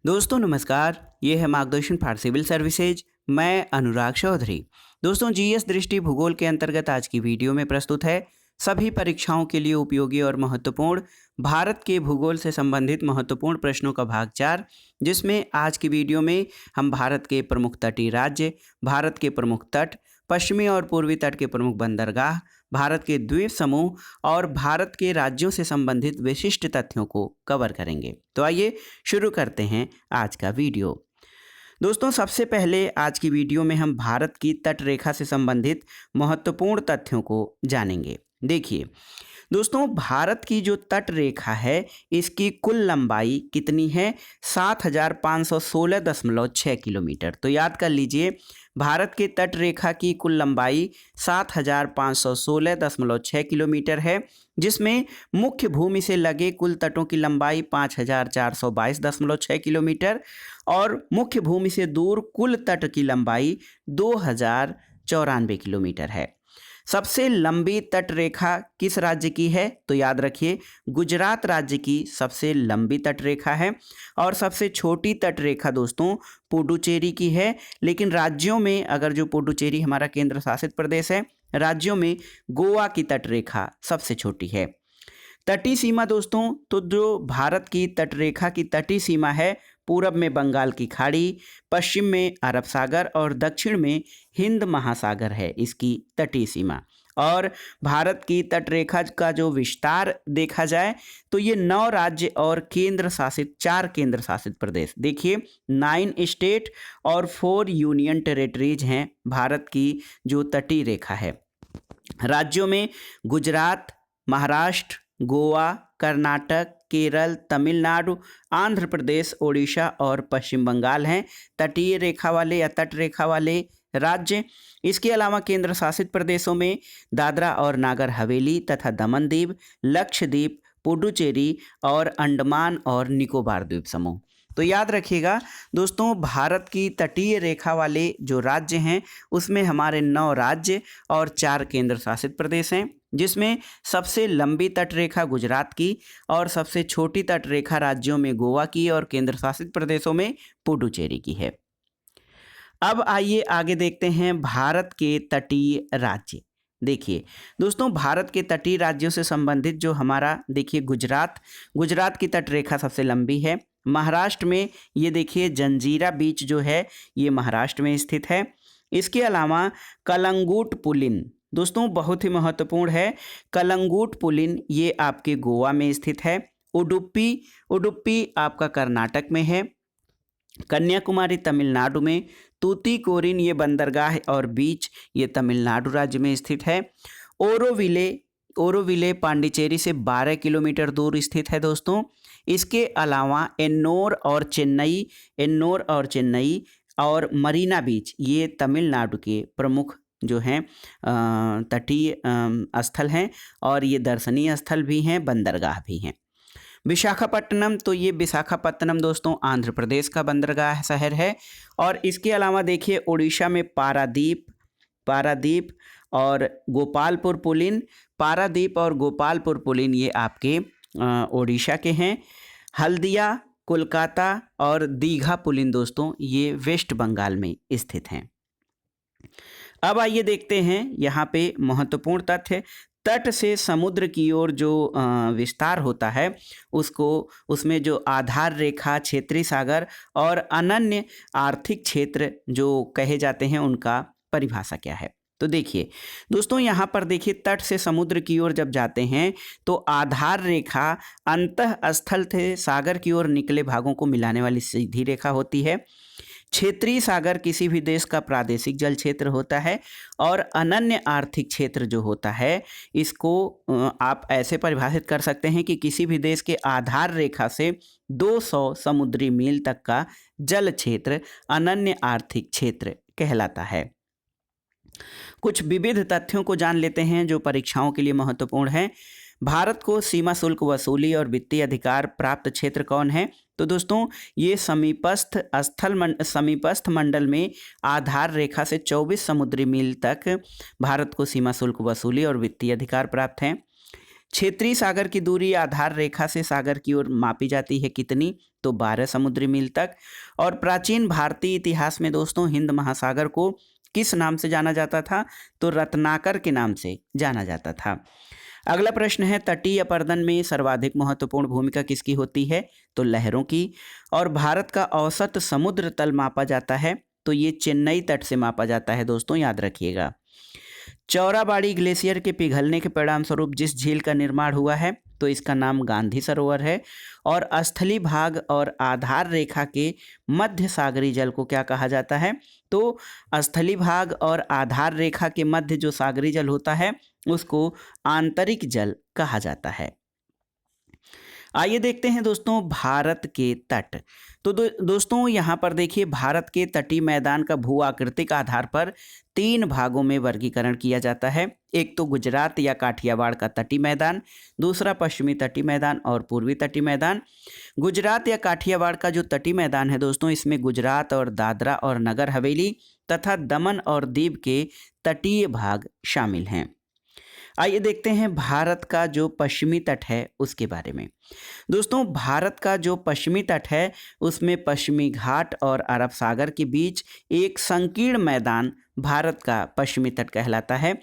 दोस्तों नमस्कार, ये है मार्गदर्शन फॉर सिविल सर्विसेज। मैं अनुराग चौधरी। दोस्तों जीएस दृष्टि भूगोल के अंतर्गत आज की वीडियो में प्रस्तुत है सभी परीक्षाओं के लिए उपयोगी और महत्वपूर्ण भारत के भूगोल से संबंधित महत्वपूर्ण प्रश्नों का भाग 4, जिसमें आज की वीडियो में हम भारत के प्रमुख तटीय राज्य, भारत के प्रमुख तट, पश्चिमी और पूर्वी तट के प्रमुख बंदरगाह, भारत के द्वीप समूह और भारत के राज्यों से संबंधित विशिष्ट तथ्यों को कवर करेंगे। तो आइए शुरू करते हैं आज का वीडियो। दोस्तों सबसे पहले आज की वीडियो में हम भारत की तट रेखा से संबंधित महत्वपूर्ण तथ्यों को जानेंगे। देखिए दोस्तों, भारत की जो तट रेखा है इसकी कुल लंबाई कितनी है? 7,516.6 किलोमीटर। तो याद कर लीजिए, भारत के तट रेखा की कुल लंबाई 7,516.6 किलोमीटर है, जिसमें मुख्य भूमि से लगे कुल तटों की लंबाई 5,422.6 किलोमीटर और मुख्य भूमि से दूर कुल तट की लंबाई 2,094 किलोमीटर है। सबसे लंबी तट रेखा किस राज्य की है? तो याद रखिए, गुजरात राज्य की सबसे लंबी तट रेखा है। और सबसे छोटी तट रेखा दोस्तों पुडुचेरी की है। लेकिन राज्यों में अगर जो पुडुचेरी हमारा केंद्र शासित प्रदेश है, राज्यों में गोवा की तट रेखा सबसे छोटी है। तटीय सीमा दोस्तों, तो जो भारत की तट रेखा की तटीय सीमा है, पूरब में बंगाल की खाड़ी, पश्चिम में अरब सागर और दक्षिण में हिंद महासागर है इसकी तटीय सीमा। और भारत की तट रेखा का जो विस्तार देखा जाए तो ये 9 राज्य और केंद्र शासित 4 केंद्र शासित प्रदेश, देखिए 9 स्टेट और 4 यूनियन टेरिटरीज हैं भारत की जो तटीय रेखा है। राज्यों में गुजरात, महाराष्ट्र, गोवा, कर्नाटक, केरल, तमिलनाडु, आंध्र प्रदेश, ओडिशा और पश्चिम बंगाल हैं तटीय रेखा वाले या तट रेखा वाले राज्य। इसके अलावा केंद्र शासित प्रदेशों में दादरा और नागर हवेली तथा दमन दीव, लक्षद्वीप, पुडुचेरी और अंडमान और निकोबार द्वीप समूह। तो याद रखिएगा दोस्तों, भारत की तटीय रेखा वाले जो राज्य हैं उसमें हमारे 9 राज्य और 4 केंद्र शासित प्रदेश हैं, जिसमें सबसे लंबी तट रेखा गुजरात की और सबसे छोटी तट रेखा राज्यों में गोवा की और केंद्र शासित प्रदेशों में पुडुचेरी की है। अब आइए आगे देखते हैं भारत के तटीय राज्य। देखिए दोस्तों, भारत के तटीय राज्यों से संबंधित जो हमारा देखिए गुजरात की तट रेखा सबसे लंबी है। महाराष्ट्र में ये देखिए जंजीरा बीच जो है ये महाराष्ट्र में स्थित है। इसके अलावा कलंगूट पुलिन दोस्तों बहुत ही महत्वपूर्ण है। कलंगूट पुलिन ये आपके गोवा में स्थित है। उडुपी आपका कर्नाटक में है। कन्याकुमारी तमिलनाडु में। तूतीकोरिन ये बंदरगाह और बीच ये तमिलनाडु राज्य में स्थित है। ओरोविले पांडिचेरी से 12 किलोमीटर दूर स्थित है दोस्तों। इसके अलावा एन्नोर और चेन्नई और मरीना बीच ये तमिलनाडु के प्रमुख जो हैं तटीय स्थल हैं और ये दर्शनीय स्थल भी हैं, बंदरगाह भी हैं। विशाखापट्टनम, तो ये विशाखापट्टनम दोस्तों आंध्र प्रदेश का बंदरगाह शहर है। और इसके अलावा देखिए उड़ीसा में पारादीप और गोपालपुर पुलिन। पारादीप और गोपालपुर पुलिन ये आपके उड़ीसा के हैं। हल्दिया, कोलकाता और दीघा पुलिन दोस्तों ये वेस्ट बंगाल में स्थित हैं। अब आइए देखते हैं यहाँ पे महत्वपूर्ण तथ्य। तट से समुद्र की ओर जो विस्तार होता है उसमें जो आधार रेखा, क्षेत्रीय सागर और अनन्य आर्थिक क्षेत्र जो कहे जाते हैं उनका परिभाषा क्या है? तो देखिए दोस्तों, यहाँ पर देखिए तट से समुद्र की ओर जब जाते हैं तो आधार रेखा अंतः स्थल से सागर की ओर निकले भागों को मिलाने वाली सीधी रेखा होती है। क्षेत्रीय सागर किसी भी देश का प्रादेशिक जल क्षेत्र होता है। और अनन्य आर्थिक क्षेत्र जो होता है इसको आप ऐसे परिभाषित कर सकते हैं कि किसी भी देश के आधार रेखा से 200 समुद्री मील तक का जल क्षेत्र अनन्य आर्थिक क्षेत्र कहलाता है। कुछ विविध तथ्यों को जान लेते हैं जो परीक्षाओं के लिए महत्वपूर्ण हैं। भारत को सीमा शुल्क वसूली और वित्तीय अधिकार प्राप्त क्षेत्र कौन है? तो दोस्तों ये समीपस्थ मंडल में आधार रेखा से 24 समुद्री मील तक भारत को सीमा शुल्क वसूली और वित्तीय अधिकार प्राप्त हैं। क्षेत्रीय सागर की दूरी आधार रेखा से सागर की ओर मापी जाती है कितनी? तो 12 समुद्री मील तक। और प्राचीन भारतीय इतिहास में दोस्तों हिंद महासागर को किस नाम से जाना जाता था? तो रत्नाकर के नाम से जाना जाता था। अगला प्रश्न है, तटीय अपर्दन में सर्वाधिक महत्वपूर्ण भूमिका किसकी होती है? तो लहरों की। और भारत का औसत समुद्र तल मापा जाता है, तो ये चेन्नई तट से मापा जाता है दोस्तों, याद रखिएगा। चौराबाड़ी ग्लेशियर के पिघलने के परिणाम स्वरूप जिस झील का निर्माण हुआ है, तो इसका नाम गांधी सरोवर है। और स्थली भाग और आधार रेखा के मध्य सागरी जल को क्या कहा जाता है? तो स्थली भाग और आधार रेखा के मध्य जो सागरी जल होता है उसको आंतरिक जल कहा जाता है। आइए देखते हैं दोस्तों भारत के तट। तो दोस्तों यहाँ पर देखिए, भारत के तटीय मैदान का भू आकृतिक आधार पर 3 भागों में वर्गीकरण किया जाता है। एक तो गुजरात या काठियावाड़ का तटीय मैदान, दूसरा पश्चिमी तटीय मैदान और पूर्वी तटीय मैदान। गुजरात या काठियावाड़ का जो तटीय मैदान है दोस्तों, इसमें गुजरात और दादरा और नगर हवेली तथा दमन और दीव के तटीय भाग शामिल हैं। आइए देखते हैं भारत का जो पश्चिमी तट है उसके बारे में। दोस्तों भारत का जो पश्चिमी तट है उसमें पश्चिमी घाट और अरब सागर के बीच एक संकीर्ण मैदान भारत का पश्चिमी तट कहलाता है।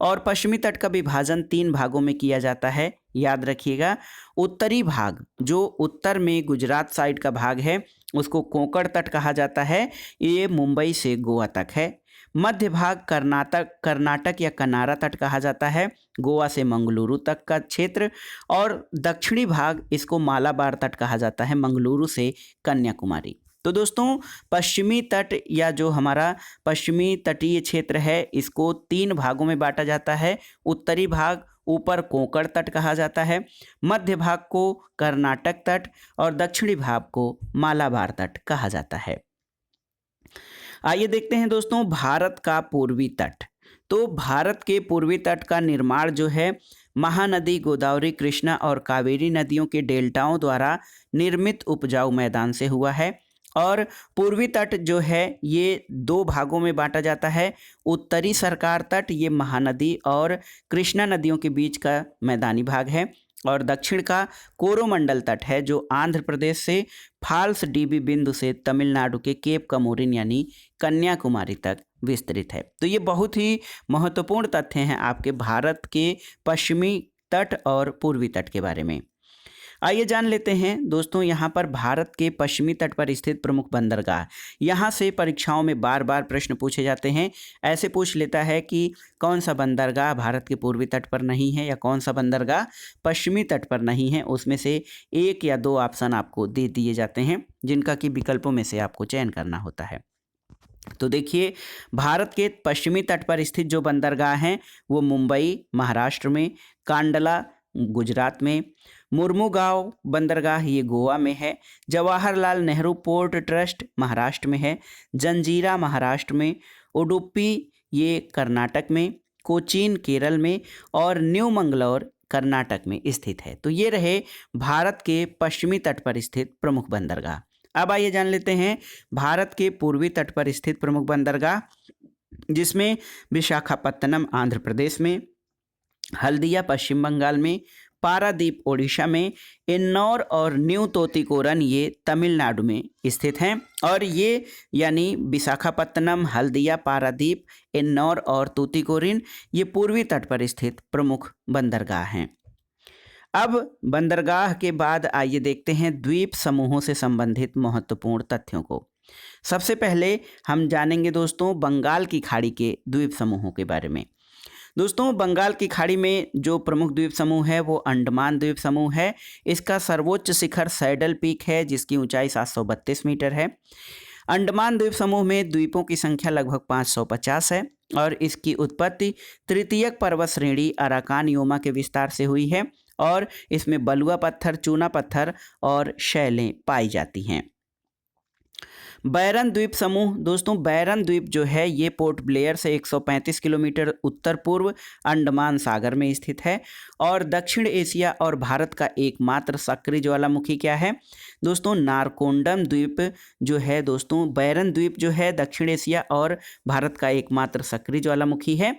और पश्चिमी तट का विभाजन 3 भागों में किया जाता है, याद रखिएगा। उत्तरी भाग जो उत्तर में गुजरात साइड का भाग है उसको कोंकण तट कहा जाता है, ये मुंबई से गोवा तक है। मध्य भाग कर्नाटक या कनारा तट कहा जाता है, गोवा से मंगलुरु तक का क्षेत्र। और दक्षिणी भाग इसको मालाबार तट कहा जाता है, मंगलुरु से कन्याकुमारी। तो दोस्तों पश्चिमी तट या जो हमारा पश्चिमी तटीय क्षेत्र है इसको 3 भागों में बांटा जाता है। उत्तरी भाग ऊपर कोंकण तट कहा जाता है, मध्य भाग को कर्नाटक तट और दक्षिणी भाग को मालाबार तट कहा जाता है। आइए देखते हैं दोस्तों भारत का पूर्वी तट। तो भारत के पूर्वी तट का निर्माण जो है महानदी, गोदावरी, कृष्णा और कावेरी नदियों के डेल्टाओं द्वारा निर्मित उपजाऊ मैदान से हुआ है। और पूर्वी तट जो है ये 2 भागों में बांटा जाता है। उत्तरी सरकार तट ये महानदी और कृष्णा नदियों के बीच का मैदानी भाग है। और दक्षिण का कोरोमंडल तट है जो आंध्र प्रदेश से फाल्स डीबी बिंदु से तमिलनाडु के केप कमोरिन यानी कन्याकुमारी तक विस्तृत है। तो ये बहुत ही महत्वपूर्ण तथ्य हैं आपके भारत के पश्चिमी तट और पूर्वी तट के बारे में। आइए जान लेते हैं दोस्तों यहाँ पर भारत के पश्चिमी तट पर स्थित प्रमुख बंदरगाह। यहाँ से परीक्षाओं में बार बार प्रश्न पूछे जाते हैं। ऐसे पूछ लेता है कि कौन सा बंदरगाह भारत के पूर्वी तट पर नहीं है या कौन सा बंदरगाह पश्चिमी तट पर नहीं है, उसमें से 1 या 2 ऑप्शन आपको दे दिए जाते हैं जिनका कि विकल्पों में से आपको चयन करना होता है। तो देखिए भारत के पश्चिमी तट पर स्थित जो बंदरगाह हैं वो मुंबई महाराष्ट्र में, कांडला गुजरात में, मुर्मुगांव बंदरगाह ये गोवा में है, जवाहरलाल नेहरू पोर्ट ट्रस्ट महाराष्ट्र में है, जंजीरा महाराष्ट्र में, उडुपी ये कर्नाटक में, कोचीन केरल में और न्यू मंगलौर कर्नाटक में स्थित है। तो ये रहे भारत के पश्चिमी तट पर स्थित प्रमुख बंदरगाह। अब आइए जान लेते हैं भारत के पूर्वी तट पर स्थित प्रमुख बंदरगाह, जिसमें विशाखापत्तनम आंध्र प्रदेश में, हल्दिया पश्चिम बंगाल में, पारादीप ओडिशा में, इन्नौर और न्यू तोतिकोरन ये तमिलनाडु में स्थित हैं। और ये यानी विशाखापत्तनम, हल्दिया, पारादीप, इन्नौर और तूतीकोरिन ये पूर्वी तट पर स्थित प्रमुख बंदरगाह हैं। अब बंदरगाह के बाद आइए देखते हैं द्वीप समूहों से संबंधित महत्वपूर्ण तथ्यों को। सबसे पहले हम जानेंगे दोस्तों बंगाल की खाड़ी के द्वीप समूहों के बारे में। दोस्तों बंगाल की खाड़ी में जो प्रमुख द्वीप समूह है वो अंडमान द्वीप समूह है। इसका सर्वोच्च शिखर सैडल पीक है जिसकी ऊंचाई 732 मीटर है। अंडमान द्वीप समूह में द्वीपों की संख्या लगभग 550 है और इसकी उत्पत्ति तृतीयक पर्वत श्रेणी अराकान योमा के विस्तार से हुई है और इसमें बलुआ पत्थर, चूना पत्थर और शैलें पाई जाती हैं। बैरन द्वीप समूह, दोस्तों बैरन द्वीप जो है ये पोर्ट ब्लेयर से 135 किलोमीटर उत्तर पूर्व अंडमान सागर में स्थित है। और दक्षिण एशिया और भारत का एकमात्र सक्रिय ज्वालामुखी क्या है दोस्तों? नारकोंडम द्वीप जो है दोस्तों, बैरन द्वीप जो है दक्षिण एशिया और भारत का एकमात्र सक्रिय ज्वालामुखी है।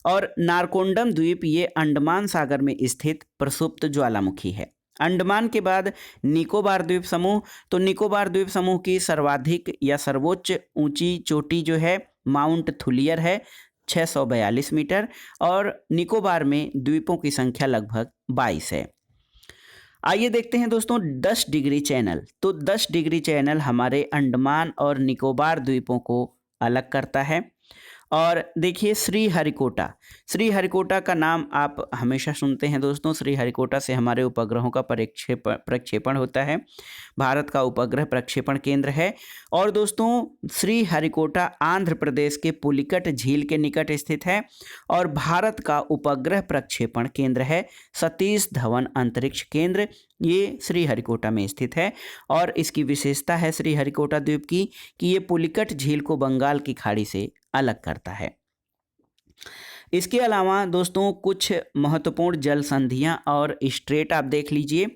और नारकोंडम द्वीप ये अंडमान सागर में स्थित प्रसुप्त ज्वालामुखी है। अंडमान के बाद निकोबार द्वीप समूह, तो निकोबार द्वीप समूह की सर्वाधिक या सर्वोच्च ऊंची चोटी जो है माउंट थुलियर है 642 मीटर, और निकोबार में द्वीपों की संख्या लगभग 22 है। आइए देखते हैं दोस्तों 10 डिग्री चैनल। तो 10 डिग्री चैनल हमारे अंडमान और निकोबार द्वीपों को अलग करता है। और देखिए श्रीहरिकोटा, श्रीहरिकोटा का नाम आप हमेशा सुनते हैं दोस्तों। श्रीहरिकोटा से हमारे उपग्रहों का प्रक्षेपण होता है, भारत का उपग्रह प्रक्षेपण केंद्र है। और दोस्तों श्रीहरिकोटा आंध्र प्रदेश के पुलिकट झील के निकट स्थित है और भारत का उपग्रह प्रक्षेपण केंद्र है सतीश धवन अंतरिक्ष केंद्र, ये श्रीहरिकोटा में स्थित है। और इसकी विशेषता है श्रीहरिकोटा द्वीप की कि ये पुलिकट झील को बंगाल की खाड़ी से अलग करता है। इसके अलावा दोस्तों कुछ महत्वपूर्ण जल संधियां और स्ट्रेट आप देख लीजिए।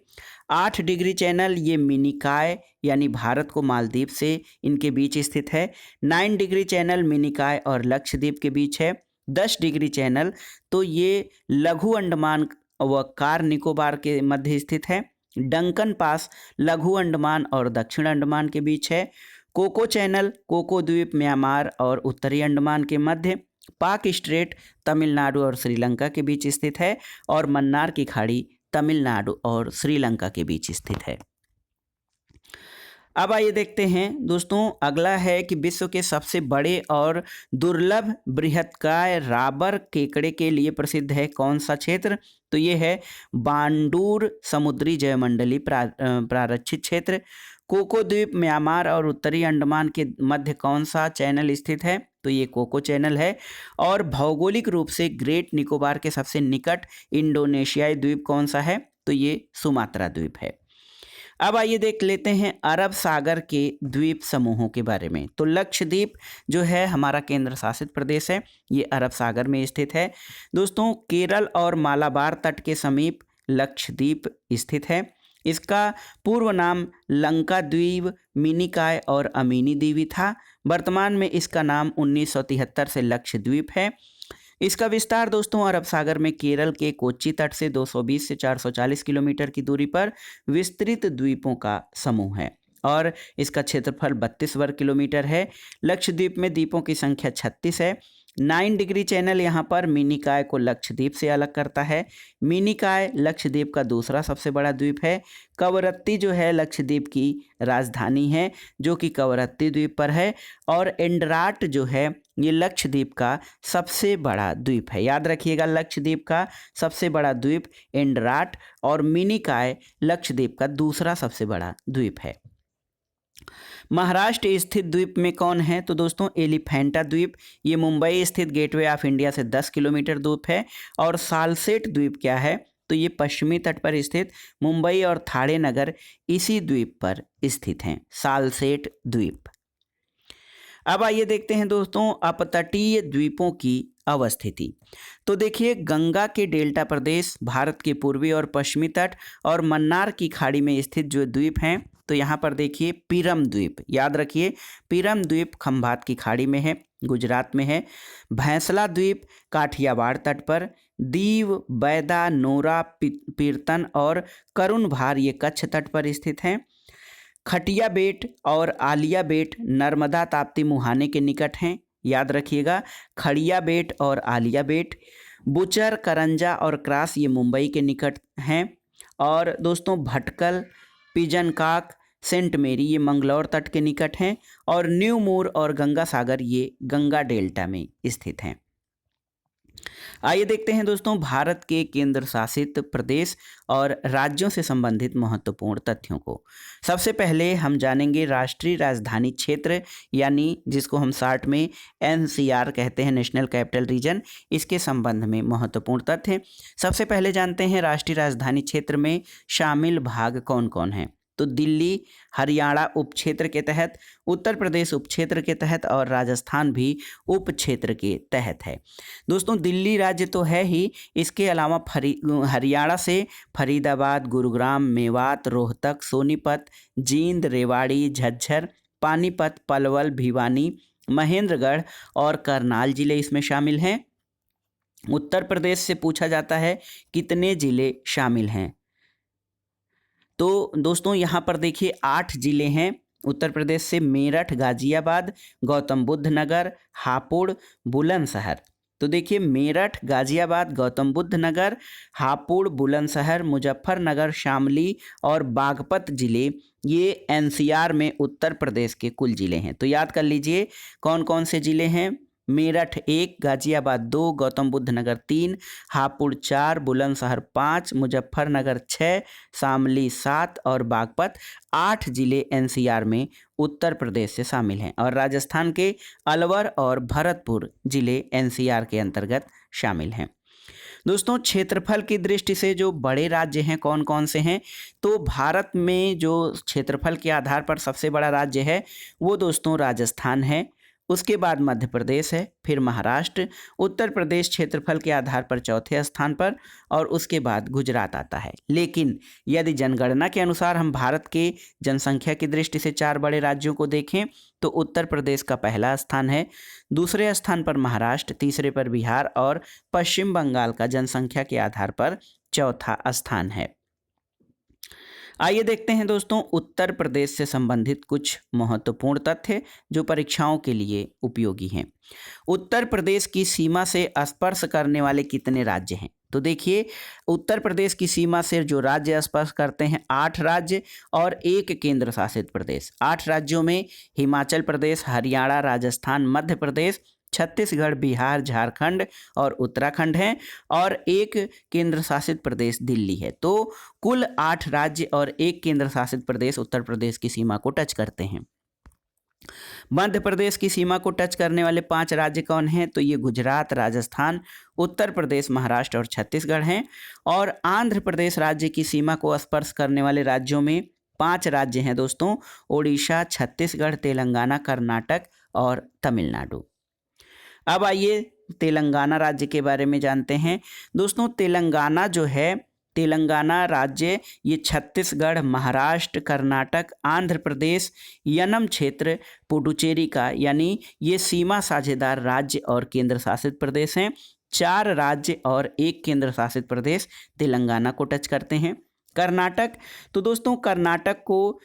8 डिग्री चैनल ये मिनिकॉय यानी भारत को मालदीव से इनके बीच स्थित है। 9 डिग्री चैनल मिनिकॉय और लक्षद्वीप के बीच है। 10 डिग्री चैनल तो ये लघु अंडमान व कार निकोबार के मध्य स्थित है। डंकन पास लघु अंडमान और दक्षिण अंडमान के बीच है। कोको चैनल कोको द्वीप म्यांमार और उत्तरी अंडमान के मध्य। पाक स्ट्रेट तमिलनाडु और श्रीलंका के बीच स्थित है। और मन्नार की खाड़ी तमिलनाडु और श्रीलंका के बीच स्थित है। अब आइए देखते हैं दोस्तों, अगला है कि विश्व के सबसे बड़े और दुर्लभ बृहत्काय राबर केकड़े के लिए प्रसिद्ध है कौन सा क्षेत्र? तो ये है बांडूर समुद्री जैवमंडली प्रारक्षित क्षेत्र। कोको द्वीप म्यांमार और उत्तरी अंडमान के मध्य कौन सा चैनल स्थित है? तो ये कोको चैनल है। और भौगोलिक रूप से ग्रेट निकोबार के सबसे निकट इंडोनेशियाई द्वीप कौन सा है? तो ये सुमात्रा द्वीप है। अब आइए देख लेते हैं अरब सागर के द्वीप समूहों के बारे में। तो लक्षद्वीप जो है हमारा केंद्र शासित प्रदेश है, ये अरब सागर में स्थित है। दोस्तों केरल और मालाबार तट के समीप लक्षद्वीप स्थित है। इसका पूर्व नाम लंका द्वीप, मिनिकॉय और अमीनी द्वीप था। वर्तमान में इसका नाम 1973 से लक्षद्वीप है। इसका विस्तार दोस्तों अरब सागर में केरल के कोच्चि तट से 220 से 440 किलोमीटर की दूरी पर विस्तृत द्वीपों का समूह है और इसका क्षेत्रफल 32 वर्ग किलोमीटर है। लक्षद्वीप में द्वीपों की संख्या 36 है। 9 डिग्री चैनल यहाँ पर मिनिकॉय को लक्षद्वीप से अलग करता है। मिनिकॉय लक्षद्वीप का दूसरा सबसे बड़ा द्वीप है। कवरत्ती जो है लक्षद्वीप की राजधानी है जो कि कवरत्ती द्वीप पर है। और एंडराट जो है ये लक्षद्वीप का सबसे बड़ा द्वीप है। याद रखिएगा लक्षद्वीप का सबसे बड़ा द्वीप एंडराट और मिनिकॉय लक्षद्वीप का दूसरा सबसे बड़ा द्वीप है। महाराष्ट्र स्थित द्वीप में कौन है? तो दोस्तों एलिफेंटा द्वीप, ये मुंबई स्थित गेटवे ऑफ इंडिया से 10 किलोमीटर दूर है। और सालसेट द्वीप क्या है? तो ये पश्चिमी तट पर स्थित मुंबई और थाणे नगर इसी द्वीप पर स्थित हैं, सालसेट द्वीप। अब आइए देखते हैं दोस्तों अपतटीय द्वीपों की अवस्थिति। तो देखिए गंगा के डेल्टा प्रदेश, भारत के पूर्वी और पश्चिमी तट और मन्नार की खाड़ी में स्थित जो द्वीप हैं, तो यहाँ पर देखिए पिरम द्वीप, याद रखिए पिरम द्वीप खंभात की खाड़ी में है, गुजरात में है। भैंसला द्वीप काठियावाड़ तट पर। दीव, बैदा, नोरा, पीरतन और करुण भार ये कच्छ तट पर स्थित हैं। खटिया बेट और आलिया बेट नर्मदा ताप्ती मुहाने के निकट हैं, याद रखिएगा खड़िया बेट और आलिया बेट। बुचर, करंजा और क्रास ये मुंबई के निकट हैं। और दोस्तों भटकल, पिजनकाक, सेंट मेरी ये मंगलौर तट के निकट हैं। और न्यू मूर और गंगा सागर ये गंगा डेल्टा में स्थित हैं। आइए देखते हैं दोस्तों भारत के केंद्र शासित प्रदेश और राज्यों से संबंधित महत्वपूर्ण तथ्यों को। सबसे पहले हम जानेंगे राष्ट्रीय राजधानी क्षेत्र, यानी जिसको हम शॉर्ट में NCR कहते हैं, नेशनल कैपिटल रीजन, इसके संबंध में महत्वपूर्ण तथ्य। सबसे पहले जानते हैं राष्ट्रीय राजधानी क्षेत्र में शामिल भाग कौन कौन हैं। तो दिल्ली हरियाणा उप क्षेत्र के तहत, उत्तर प्रदेश उप क्षेत्र के तहत और राजस्थान भी उप क्षेत्र के तहत है। दोस्तों दिल्ली राज्य तो है ही, इसके अलावा हरियाणा से फरीदाबाद, गुरुग्राम, मेवात, रोहतक, सोनीपत, जींद, रेवाड़ी, झज्जर, पानीपत, पलवल, भिवानी, महेंद्रगढ़ और करनाल जिले इसमें शामिल हैं। उत्तर प्रदेश से पूछा जाता है कितने जिले शामिल हैं। तो दोस्तों यहाँ पर देखिए 8 जिले हैं उत्तर प्रदेश से, मेरठ, गाजियाबाद, गौतम बुद्ध नगर, हापुड़, बुलंदशहर। तो देखिए मेरठ, गाजियाबाद, गौतम बुद्ध नगर, हापुड़, बुलंदशहर, मुजफ्फरनगर, शामली और बागपत जिले ये एनसीआर में उत्तर प्रदेश के कुल जिले हैं। तो याद कर लीजिए कौन कौन से जिले हैं। मेरठ 1, गाजियाबाद 2, गौतम बुद्ध नगर 3, हापुड़ 4, बुलंदशहर 5, मुजफ्फरनगर 6, शामली 7 और बागपत 8 जिले एनसीआर में उत्तर प्रदेश से शामिल हैं। और राजस्थान के अलवर और भरतपुर जिले एनसीआर के अंतर्गत शामिल हैं। दोस्तों क्षेत्रफल की दृष्टि से जो बड़े राज्य हैं कौन कौन से हैं, तो भारत में जो क्षेत्रफल के आधार पर सबसे बड़ा राज्य है वो दोस्तों राजस्थान है, उसके बाद मध्य प्रदेश है, फिर महाराष्ट्र, उत्तर प्रदेश क्षेत्रफल के आधार पर चौथे स्थान पर और उसके बाद गुजरात आता है। लेकिन यदि जनगणना के अनुसार हम भारत के जनसंख्या की दृष्टि से 4 बड़े राज्यों को देखें तो उत्तर प्रदेश का पहला स्थान है, दूसरे स्थान पर महाराष्ट्र, तीसरे पर बिहार और पश्चिम बंगाल का जनसंख्या के आधार पर चौथा स्थान है। आइए देखते हैं दोस्तों उत्तर प्रदेश से संबंधित कुछ महत्वपूर्ण तथ्य जो परीक्षाओं के लिए उपयोगी हैं। उत्तर प्रदेश की सीमा से स्पर्श करने वाले कितने राज्य हैं? तो देखिए उत्तर प्रदेश की सीमा से जो राज्य स्पर्श करते हैं 8 राज्य और 1 केंद्र शासित प्रदेश। 8 राज्यों में हिमाचल प्रदेश, हरियाणा, राजस्थान, मध्य प्रदेश, छत्तीसगढ़, बिहार, झारखंड और उत्तराखंड हैं और 1 केंद्र शासित प्रदेश दिल्ली है। तो कुल 8 राज्य और 1 केंद्र शासित प्रदेश उत्तर प्रदेश की सीमा को टच करते हैं। मध्य प्रदेश की सीमा को टच करने वाले 5 राज्य कौन हैं? तो ये गुजरात, राजस्थान, उत्तर प्रदेश, महाराष्ट्र और छत्तीसगढ़ हैं। और आंध्र प्रदेश राज्य की सीमा को स्पर्श करने वाले राज्यों में 5 राज्य हैं दोस्तों, ओडिशा, छत्तीसगढ़, तेलंगाना, कर्नाटक और तमिलनाडु। अब आइए तेलंगाना राज्य के बारे में जानते हैं। दोस्तों तेलंगाना जो है, तेलंगाना राज्य ये छत्तीसगढ़, महाराष्ट्र, कर्नाटक, आंध्र प्रदेश, यनम क्षेत्र, पुडुचेरी का यानी ये सीमा साझेदार राज्य और केंद्र शासित प्रदेश हैं। 4 राज्य और 1 केंद्र शासित प्रदेश तेलंगाना को टच करते हैं। कर्नाटक, तो दोस्तों कर्नाटक को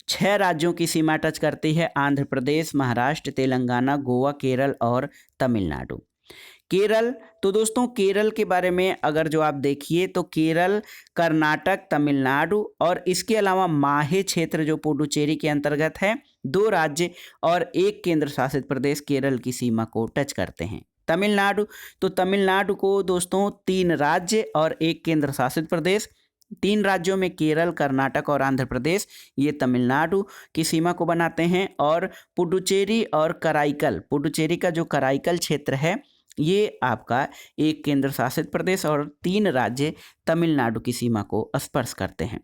6 राज्यों की सीमा टच करती है, आंध्र प्रदेश, महाराष्ट्र, तेलंगाना, गोवा, केरल और तमिलनाडु। केरल, तो दोस्तों केरल के बारे में अगर जो आप देखिए तो केरल, कर्नाटक, तमिलनाडु और इसके अलावा माहे क्षेत्र जो पुडुचेरी के अंतर्गत है, 2 राज्य और 1 केंद्र शासित प्रदेश केरल की सीमा को टच करते हैं। तमिलनाडु, तो तमिलनाडु को दोस्तों 3 राज्य और 1 केंद्र शासित प्रदेश, 3 राज्यों में केरल, कर्नाटक और आंध्र प्रदेश ये तमिलनाडु की सीमा को बनाते हैं। और पुडुचेरी और कराईकल, पुडुचेरी का जो कराईकल क्षेत्र है ये आपका 1 केंद्र शासित प्रदेश और 3 राज्य तमिलनाडु की सीमा को स्पर्श करते हैं।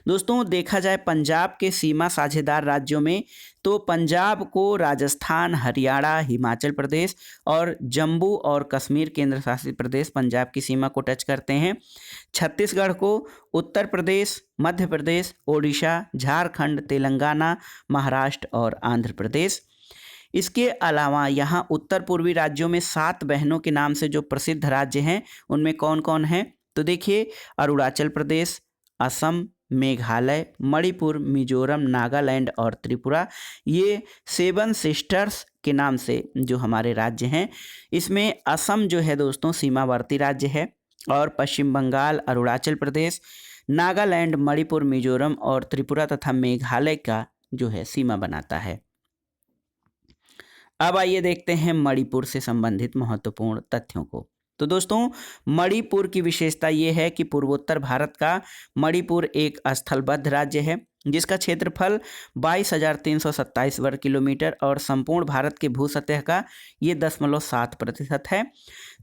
दोस्तों देखा जाए पंजाब के सीमा साझेदार राज्यों में तो पंजाब को राजस्थान, हरियाणा, हिमाचल प्रदेश और जम्मू और कश्मीर केंद्र शासित प्रदेश पंजाब की सीमा को टच करते हैं। छत्तीसगढ़ को उत्तर प्रदेश, मध्य प्रदेश, ओडिशा, झारखंड, तेलंगाना, महाराष्ट्र और आंध्र प्रदेश। इसके अलावा यहाँ उत्तर पूर्वी राज्यों में 7 बहनों के नाम से जो प्रसिद्ध राज्य हैं उनमें कौन कौन हैं? तो देखिए अरुणाचल प्रदेश, असम, मेघालय, मणिपुर, मिजोरम, नागालैंड और त्रिपुरा ये 7 सिस्टर्स के नाम से जो हमारे राज्य हैं। इसमें असम जो है दोस्तों सीमावर्ती राज्य है और पश्चिम बंगाल, अरुणाचल प्रदेश, नागालैंड, मणिपुर, मिजोरम और त्रिपुरा तथा मेघालय का जो है सीमा बनाता है। अब आइए देखते हैं मणिपुर से संबंधित महत्वपूर्ण तथ्यों को। तो दोस्तों मणिपुर की विशेषता ये है कि पूर्वोत्तर भारत का मणिपुर एक स्थलबद्ध राज्य है जिसका क्षेत्रफल 22,327 वर्ग किलोमीटर और संपूर्ण भारत के भूसतह का ये 0.7% है।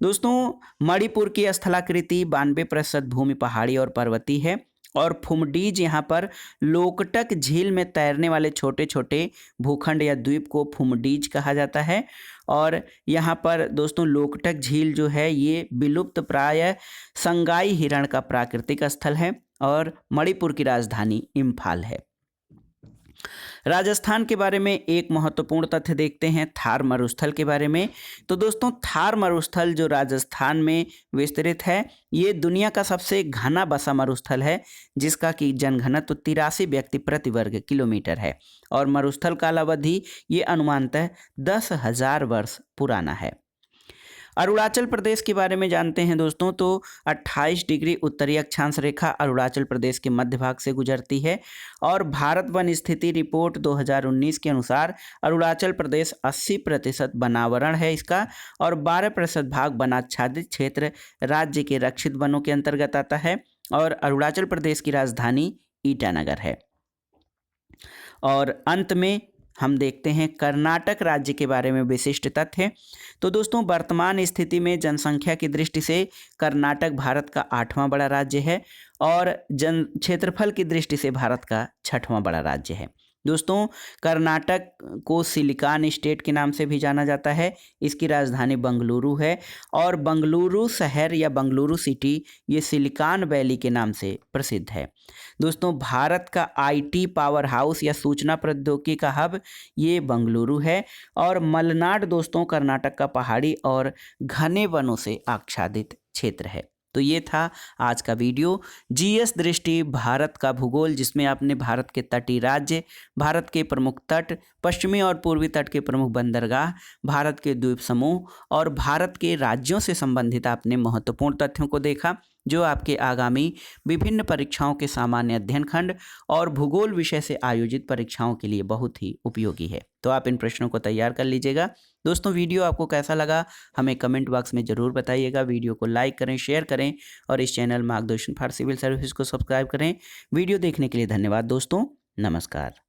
दोस्तों मणिपुर की स्थलाकृति 92% भूमि पहाड़ी और पर्वतीय है और फुमडीज यहाँ पर लोकटक झील में तैरने वाले छोटे छोटे भूखंड या द्वीप को फुमडीज कहा जाता है। और यहाँ पर दोस्तों लोकटक झील जो है ये विलुप्त प्राय संगाई हिरण का प्राकृतिक स्थल है और मणिपुर की राजधानी इम्फाल है। राजस्थान के बारे में एक महत्वपूर्ण तथ्य देखते हैं थार मरुस्थल के बारे में। तो दोस्तों थार मरुस्थल जो राजस्थान में विस्तृत है, ये दुनिया का सबसे घना बसा मरुस्थल है, जिसका कि जनघनत्व 83 व्यक्ति प्रति वर्ग किलोमीटर है और मरुस्थल काल अवधि ये अनुमानतः 10,000 वर्ष पुराना है। अरुणाचल प्रदेश के बारे में जानते हैं दोस्तों। तो 28 डिग्री उत्तरी अक्षांश रेखा अरुणाचल प्रदेश के मध्य भाग से गुजरती है और भारत वन स्थिति रिपोर्ट 2019 के अनुसार अरुणाचल प्रदेश 80% वनावरण है इसका और 12% भाग वनाच्छादित क्षेत्र राज्य के रक्षित वनों के अंतर्गत आता है और अरुणाचल प्रदेश की राजधानी ईटानगर है। और अंत में हम देखते हैं कर्नाटक राज्य के बारे में विशिष्ट तथ्य। तो दोस्तों वर्तमान स्थिति में जनसंख्या की दृष्टि से कर्नाटक भारत का 8वां बड़ा राज्य है और जन क्षेत्रफल की दृष्टि से भारत का 6वां बड़ा राज्य है। दोस्तों कर्नाटक को सिलिकॉन स्टेट के नाम से भी जाना जाता है। इसकी राजधानी बंगलुरु है और बंगलुरु शहर या बंगलुरु सिटी ये सिलिकॉन वैली के नाम से प्रसिद्ध है। दोस्तों भारत का आईटी पावर हाउस या सूचना प्रौद्योगिकी का हब ये बंगलुरु है और मलनाड दोस्तों कर्नाटक का पहाड़ी और घने वनों से आच्छादित क्षेत्र है। तो ये था आज का वीडियो जीएस दृष्टि भारत का भूगोल, जिसमें आपने भारत के तटीय राज्य, भारत के प्रमुख तट, पश्चिमी और पूर्वी तट के प्रमुख बंदरगाह, भारत के द्वीप समूह और भारत के राज्यों से संबंधित आपने महत्वपूर्ण तथ्यों को देखा, जो आपके आगामी विभिन्न परीक्षाओं के सामान्य अध्ययन खंड और भूगोल विषय से आयोजित परीक्षाओं के लिए बहुत ही उपयोगी है। तो आप इन प्रश्नों को तैयार कर लीजिएगा। दोस्तों वीडियो आपको कैसा लगा हमें कमेंट बॉक्स में ज़रूर बताइएगा। वीडियो को लाइक करें, शेयर करें और इस चैनल मार्गदर्शन फॉर सिविल सर्विस को सब्सक्राइब करें। वीडियो देखने के लिए धन्यवाद दोस्तों। नमस्कार।